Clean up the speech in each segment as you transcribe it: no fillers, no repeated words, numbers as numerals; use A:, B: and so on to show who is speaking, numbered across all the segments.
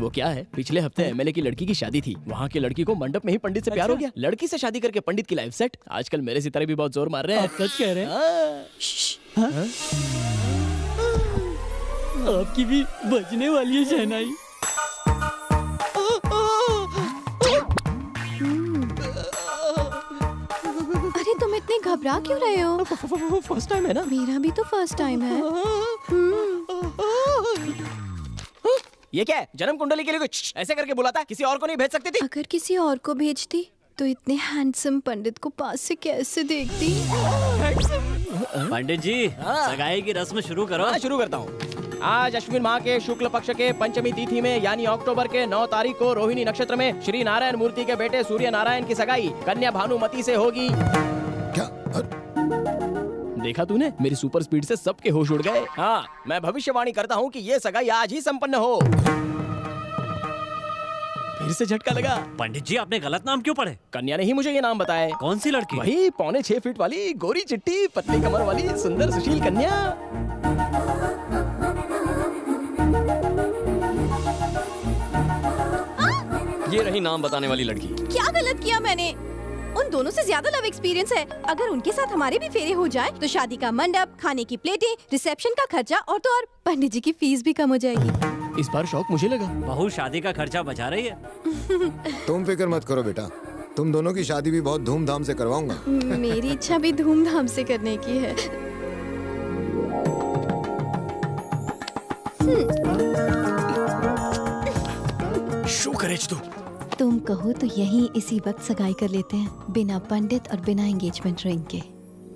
A: वो क्या है, पिछले हफ्ते एमएलए की लड़की की शादी थी। वहाँ की लड़की को मंडप में ही पंडित से प्यार हो गया। लड़की से शादी करके पंडित की लाइफ सेट। आजकल मेरे सितारे भी बहुत जोर मार रहे हैं।
B: सच कह रहे हैं?
A: हाँ।
B: आपकी भी बजने वाली है शहनाई।
C: अरे तुम इतने घबरा क्यों रहे हो?
A: फर्स्ट टाइम है ना?
C: मेरा भी तो फर्स्ट टाइम है।
A: ये क्या है? जन्म कुंडली के लिए कुछ ऐसे करके बुलाता है? किसी और को नहीं भेज सकती थी?
C: अगर किसी और को भेजती तो इतने हैंडसम पंडित को पास से कैसे देखती?
B: पंडित जी, सगाई की रस्म शुरू करो।
A: हाँ, शुरू करता हूँ। आज अश्विन माह के शुक्ल पक्ष के पंचमी तिथि में यानी अक्टूबर के 9 तारीख को रोहिणी नक्षत्र में श्री नारायण मूर्ति के बेटे सूर्य नारायण की सगाई कन्या भानुमति से होगी।
D: क्या?
A: देखा तूने? मेरी सुपर स्पीड से सबके होश उड़ गए। हाँ, मैं भविष्यवाणी करता हूँ कि ये सगाई आज ही संपन्न हो। फिर से झटका लगा।
B: पंडित जी, आपने गलत नाम क्यों पढ़े?
A: कन्या ने ही मुझे ये नाम बताया।
B: कौन सी लड़की?
A: वही 6.25 फीट वाली, गोरी चिट्टी, पतली कमर वाली, सुंदर सुशील कन्या।
E: ये रही नाम बताने वाली लड़की।
C: क्या गलत किया मैंने? उन दोनों से ज्यादा लव एक्सपीरियंस है। अगर उनके साथ हमारे भी फेरे हो जाए तो शादी का मंडप, खाने की प्लेटें, रिसेप्शन का खर्चा और तो और पंडित जी की फीस भी कम हो जाएगी।
A: इस बार शौक मुझे लगा।
B: बहू शादी का खर्चा बचा रही है।
D: तुम फिक्र मत करो बेटा, तुम दोनों की शादी भी बहुत धूमधाम से करवाऊंगा।
C: मेरी इच्छा भी धूमधाम से करने की है।
A: शुक्रेज तू।
C: तुम कहो तो यहीं इसी वक्त सगाई कर लेते हैं, बिना पंडित और बिना एंगेजमेंट रिंग के।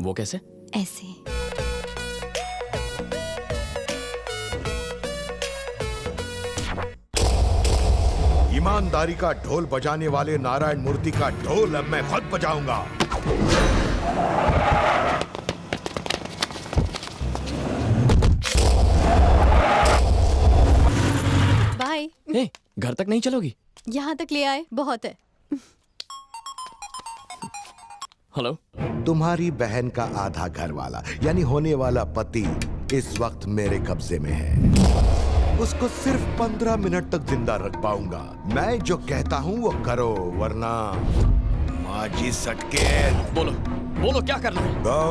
A: वो कैसे?
C: ऐसे।
F: ईमानदारी का ढोल बजाने वाले नारायण मूर्ति का ढोल अब मैं खुद बजाऊंगा।
C: बाय।
A: ए, घर तक नहीं चलोगी?
C: यहाँ तक ले आए, बहुत है।
A: हेलो।
F: तुम्हारी बहन का आधा घर वाला यानी होने वाला पति इस वक्त मेरे कब्जे में है। उसको सिर्फ 15 मिनट तक जिंदा रख पाऊंगा। मैं जो कहता हूँ वो करो, वरना माजी सटके।
A: बोलो बोलो, क्या करना है?
F: गो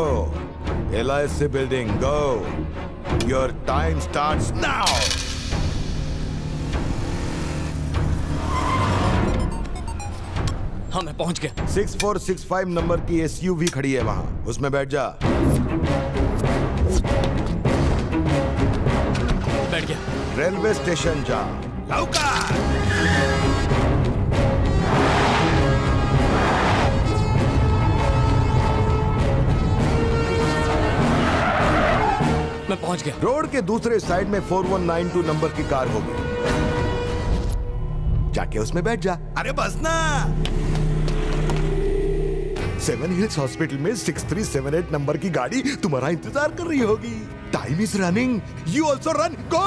F: LIC building, go. Your time starts now.
A: हाँ, मैं पहुंच गया।
F: 6465 नंबर की SUV खड़ी है वहाँ, उसमें बैठ जा।
A: बैठ गया।
F: रेलवे स्टेशन जा, लौका।
A: मैं पहुंच गया।
F: रोड के दूसरे साइड में 4192 नंबर की कार होगी, जाके उसमें बैठ जा। अरे बस ना। 7 हिल्स हॉस्पिटल में 6378 नंबर की गाड़ी तुम्हारा इंतजार कर रही होगी। Time is running, you also run, go.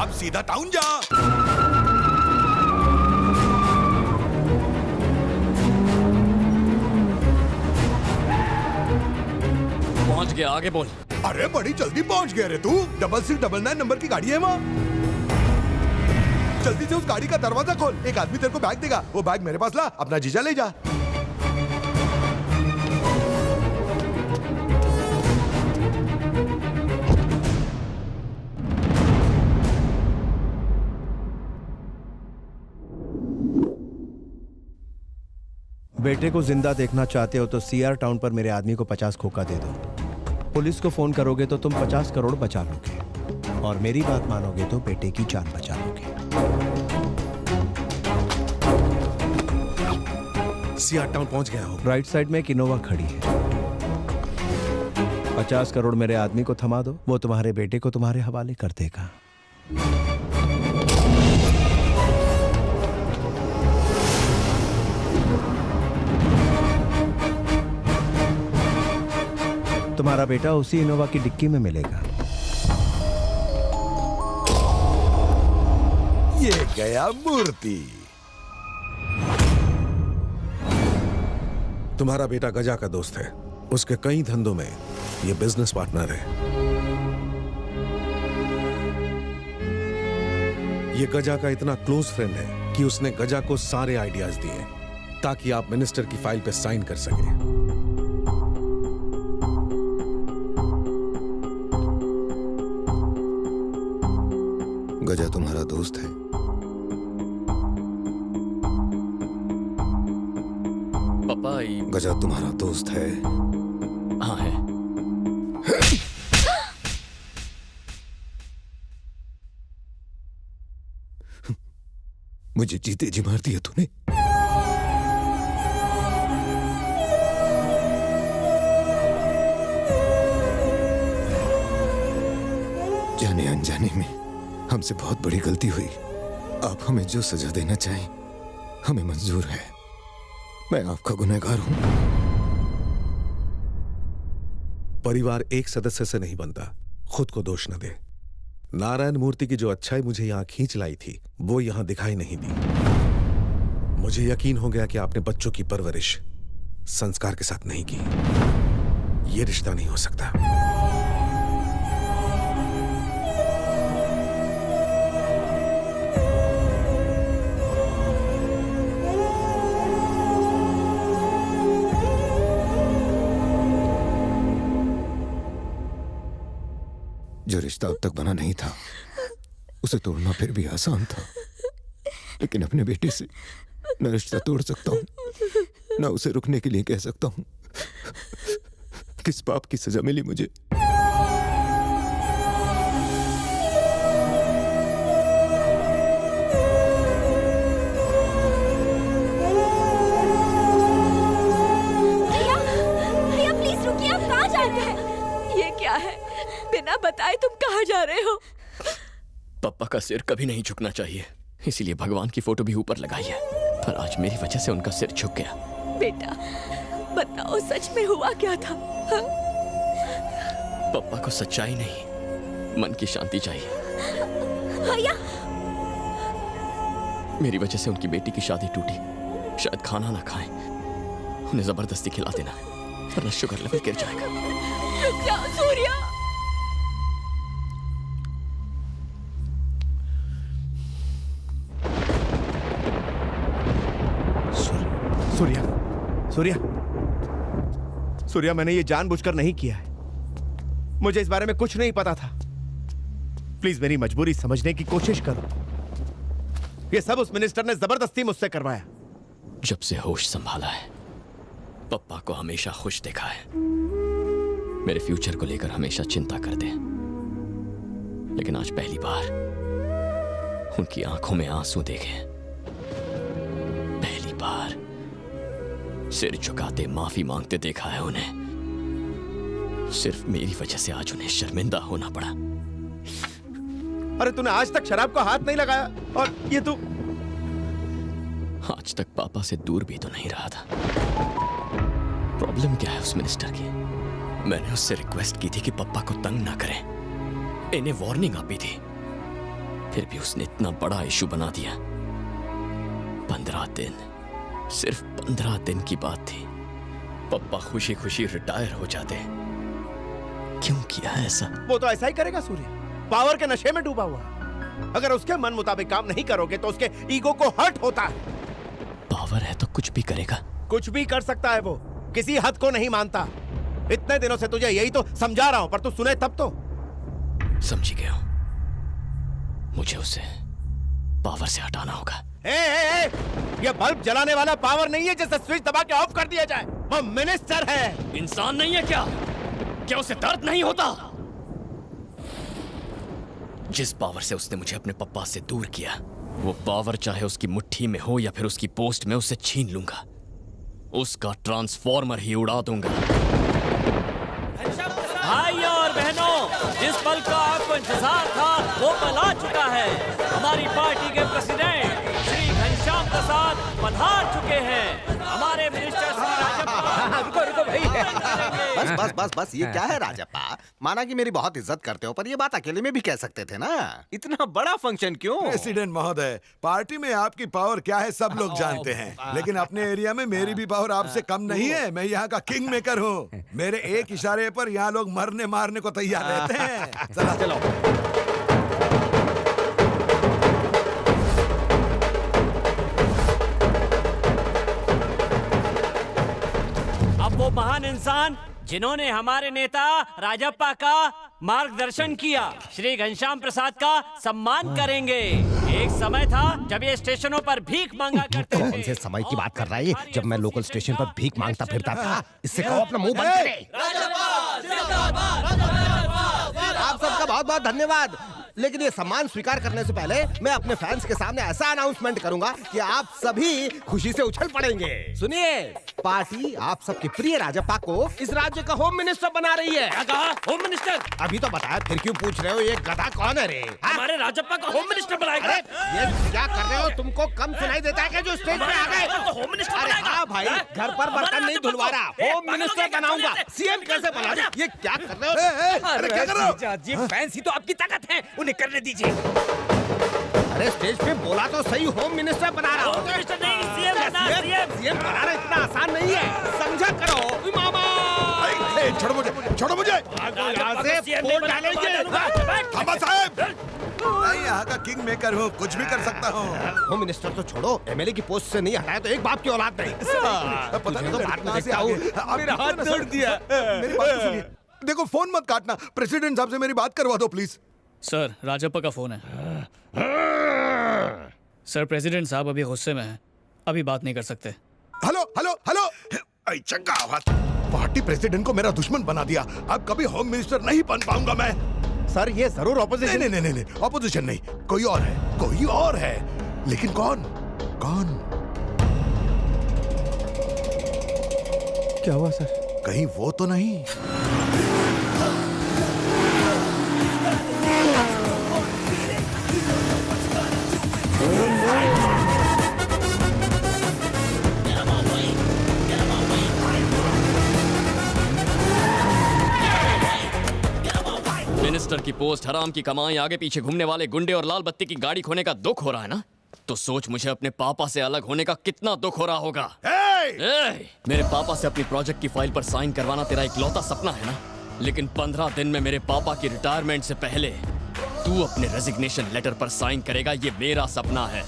F: अब सीधा टाउन जा।
A: पहुंच गया, आगे बोल।
F: अरे बड़ी जल्दी पहुंच गया रे तू। 6699 नंबर की गाड़ी है वहाँ। जल्दी से उस गाड़ी का दरवाजा खोल, एक आदमी तेरे को बैग देगा। वो बैग मेरे पास ला, अपना जीजा ले जा।
G: बेटे को जिंदा देखना चाहते हो तो CR टाउन पर मेरे आदमी को 50 खोखा दे दो। पुलिस को फोन करोगे तो तुम 50 करोड़ बचा लोगे, और मेरी बात मानोगे तो बेटे की जान बचा लोगे।
F: CR टाउन पहुंच गया हो।
G: राइट साइड में एक इनोवा खड़ी है। 50 करोड़ मेरे आदमी को थमा दो, वो तुम्हारे बेटे को तुम्हारे हवाले कर देगा। तुम्हारा बेटा उसी इनोवा की डिक्की में मिलेगा।
F: ये गया मूर्ति।
H: तुम्हारा बेटा गजा का दोस्त है, उसके कई धंधों में ये बिजनेस पार्टनर है। ये गजा का इतना क्लोज फ्रेंड है कि उसने गजा को सारे आइडियाज दिए ताकि आप मिनिस्टर की फाइल पे साइन कर सके।
D: गजा तुम्हारा दोस्त है?
E: पापा
D: गजा तुम्हारा दोस्त है?
E: हाँ है।
D: मुझे जीते जी मार दिया तूने। जाने अनजाने में हमसे बहुत बड़ी गलती हुई। आप हमें जो सजा देना चाहें हमें मंजूर है। मैं आपका गुनहगार हूं।
H: परिवार एक सदस्य से नहीं बनता, खुद को दोष न दे। नारायण मूर्ति की जो अच्छाई मुझे यहां खींच लाई थी वो यहां दिखाई नहीं दी। मुझे यकीन हो गया कि आपने बच्चों की परवरिश संस्कार के साथ नहीं की। ये रिश्ता नहीं हो सकता।
D: जो रिश्ता अब तक बना नहीं था उसे तोड़ना फिर भी आसान था, लेकिन अपने बेटे से न रिश्ता तोड़ सकता हूं न उसे रुकने के लिए कह सकता हूं। किस पाप की सजा मिली मुझे?
C: भैया प्लीज रुकिए, आप कहाँ जा रहे हैं?
I: ये क्या है? बिना बताए तुम कहाँ जा रहे हो?
E: पापा का सिर कभी नहीं झुकना चाहिए, इसीलिए भगवान की फोटो भी ऊपर लगाई है, पर आज मेरी वजह से उनका सिर झुक गया।
I: बेटा बताओ, सच में हुआ क्या था? हाँ?
E: पापा को सच्चाई नहीं, मन की शांति चाहिए।
C: भैया
E: मेरी वजह से उनकी बेटी की शादी टूटी। शायद खाना ना खाएं, उन्हें जबरदस्ती खिला देना, वरना शुगर लेवल गिर जाएगा।
I: रुक जाओ सूर्या।
G: सूर्या, सूर्या, सूर्या, मैंने ये जानबूझकर नहीं किया है। मुझे इस बारे में कुछ नहीं पता था। प्लीज मेरी मजबूरी समझने की कोशिश करो। ये सब उस मिनिस्टर ने जबरदस्ती मुझसे करवाया।
E: जब से होश संभाला है पप्पा को हमेशा खुश देखा है। मेरे फ्यूचर को लेकर हमेशा चिंता करते हैं, लेकिन आज पहली बार उनकी आंखों में आंसू देखे। पहली बार सिर झुकाते माफी मांगते देखा है उन्हें। सिर्फ मेरी वजह से आज उन्हें शर्मिंदा होना पड़ा।
G: अरे तूने आज तक शराब को हाथ नहीं लगाया, और ये तू
E: आज तक पापा से दूर भी तो नहीं रहा था। प्रॉब्लम क्या है उस मिनिस्टर की? मैंने उससे रिक्वेस्ट की थी कि पापा को तंग ना करें, इन्हें वार्निंग आपी थी, फिर भी उसने इतना बड़ा इशू बना दिया। 15 दिन, सिर्फ 15 दिन की बात थी, पापा खुशी खुशी रिटायर हो जाते। क्यों किया ऐसा?
G: वो तो ऐसा ही करेगा सूर्य, पावर के नशे में डूबा हुआ है। अगर उसके मन मुताबिक काम नहीं करोगे तो उसके ईगो को हर्ट होता है।
E: पावर है तो कुछ भी करेगा।
G: कुछ भी कर सकता है वो, किसी हद को नहीं मानता। इतने दिनों से तुझे यही तो समझा रहा हूं, पर तू सुने तब तो।
E: समझ गया हूं, मुझे उसे पावर से हटाना होगा।
G: ये बल्ब जलाने वाला पावर नहीं है जिसे स्विच दबा के ऑफ कर दिया जाए। वो मिनिस्टर है।
E: इंसान नहीं है क्या? क्या उसे दर्द नहीं होता? जिस पावर से उसने मुझे अपने पप्पा से दूर किया, वो पावर चाहे उसकी मुट्ठी में हो या फिर उसकी पोस्ट में, उसे छीन लूंगा, उसका ट्रांसफॉर्मर ही उड़ा दूंगा।
B: भाइयों और बहनों, जिस पल का आपको इंतजार था वो पल आ चुका है। हमारी पार्टी के प्रेसिडेंट श्री घनश्याम प्रसाद पधार चुके हैं। हमारे मिनिस्टर श्री राजप्पा।
G: रुको भाई,
J: बस बस बस बस, ये क्या है राजप्पा? माना कि मेरी बहुत इज्जत करते हो, पर ये बात अकेले में भी कह सकते थे ना। इतना बड़ा फंक्शन क्यों?
F: प्रेसिडेंट महोदय, पार्टी में आपकी पावर क्या है सब लोग जानते हैं, लेकिन अपने एरिया में मेरी भी पावर आपसे कम नहीं है। मैं यहाँ का किंग मेकर हूँ। मेरे एक इशारे पर यहाँ लोग मरने मारने को तैयार रहते हैं। चला चलो।
B: अब वो महान इंसान जिन्होंने हमारे नेता राजप्पा का मार्गदर्शन किया, श्री घनश्याम प्रसाद का सम्मान करेंगे। एक समय था जब ये स्टेशनों पर भीख मांगा करते थे।
J: कौन से समय की बात कर रहा है? जब मैं लोकल स्टेशन पर भीख मांगता फिरता था। इससे कहो अपना मुंह बंद करे। आप सबका बहुत बहुत धन्यवाद, लेकिन ये सम्मान स्वीकार करने से पहले मैं अपने फैंस के सामने ऐसा अनाउंसमेंट करूंगा कि आप सभी खुशी से उछल पड़ेंगे। सुनिए, पार्टी आप सबके प्रिय राजप्पा को इस राज्य का होम मिनिस्टर बना रही है।
B: क्या कहा? Home minister?
J: अभी तो बताया, फिर क्यों पूछ रहे हो? ये गधा कौन है रे?
B: हमारे राजप्पा का होम मिनिस्टर बनाएगा?
J: ये क्या कर रहे हो? तुमको कम सुनाई देता है क्या जो स्टेज पे आ गए?
B: होम मिनिस्टर
J: अरे हाँ भाई, घर पर बर्तन नहीं धुलवा रहा, होम मिनिस्टर बनाऊंगा। सीएम कैसे बना? ये क्या कर रहे हो?
F: अरे क्या कर रहे हो?
B: जी फैंस ही तो आपकी ताकत है, उन्हें करने दीजिए।
J: अरे स्टेज पे बोला तो सही, होम मिनिस्टर बना रहा हूँ। सीएम बनाना इतना आसान नहीं है, समझा करो मामा।
F: छोड़ो मुझे, छोड़ो मुझे।
J: यहाँ से वोट डालेंगे।
F: थामा साहब, मैं यहाँ का किंग मेकर हूँ, कुछ भी कर सकता हूँ।
J: होम मिनिस्टर तो छोड़ो, एमएलए की पोस्ट से नहीं हटाया तो एक बाप की औलाद नहीं।
F: पता नहीं
J: तो बात में देखता हूँ।
F: मेरा हाथ तोड़ दिया। मेरी बात तो सुनिए। देखो, फोन मत काटना, प्रेसिडेंट साहब से मेरी बात करवा दो प्लीज।
K: सर, राजप्पा का फोन है। सर, प्रेसिडेंट साहब अभी गुस्से में हैं, अभी बात नहीं कर सकते।
F: हेलो हेलो हेलो, चंगा आवाज। पार्टी प्रेसिडेंट को मेरा दुश्मन बना दिया, अब कभी होम मिनिस्टर नहीं बन पाऊंगा मैं।
J: सर, ये जरूर ऑपोजिशन।
F: नहीं नहीं नहीं नहीं, ऑपोजिशन नहीं, कोई और है, कोई और है, लेकिन कौन? कौन?
G: क्या हुआ सर?
F: कहीं वो तो नहीं?
E: मिनिस्टर की पोस्ट, हराम की कमाई, आगे पीछे घूमने वाले गुंडे और लाल बत्ती की गाड़ी खोने का दुख हो रहा है ना? तो सोच मुझे अपने पापा से अलग होने का कितना दुख हो रहा होगा। मेरे पापा से अपनी प्रोजेक्ट की फाइल पर साइन करवाना तेरा इकलौता सपना है ना? लेकिन 15 दिन में मेरे पापा की रिटायरमेंट से पहले तू अपने रेजिग्नेशन लेटर पर साइन करेगा, ये मेरा सपना है।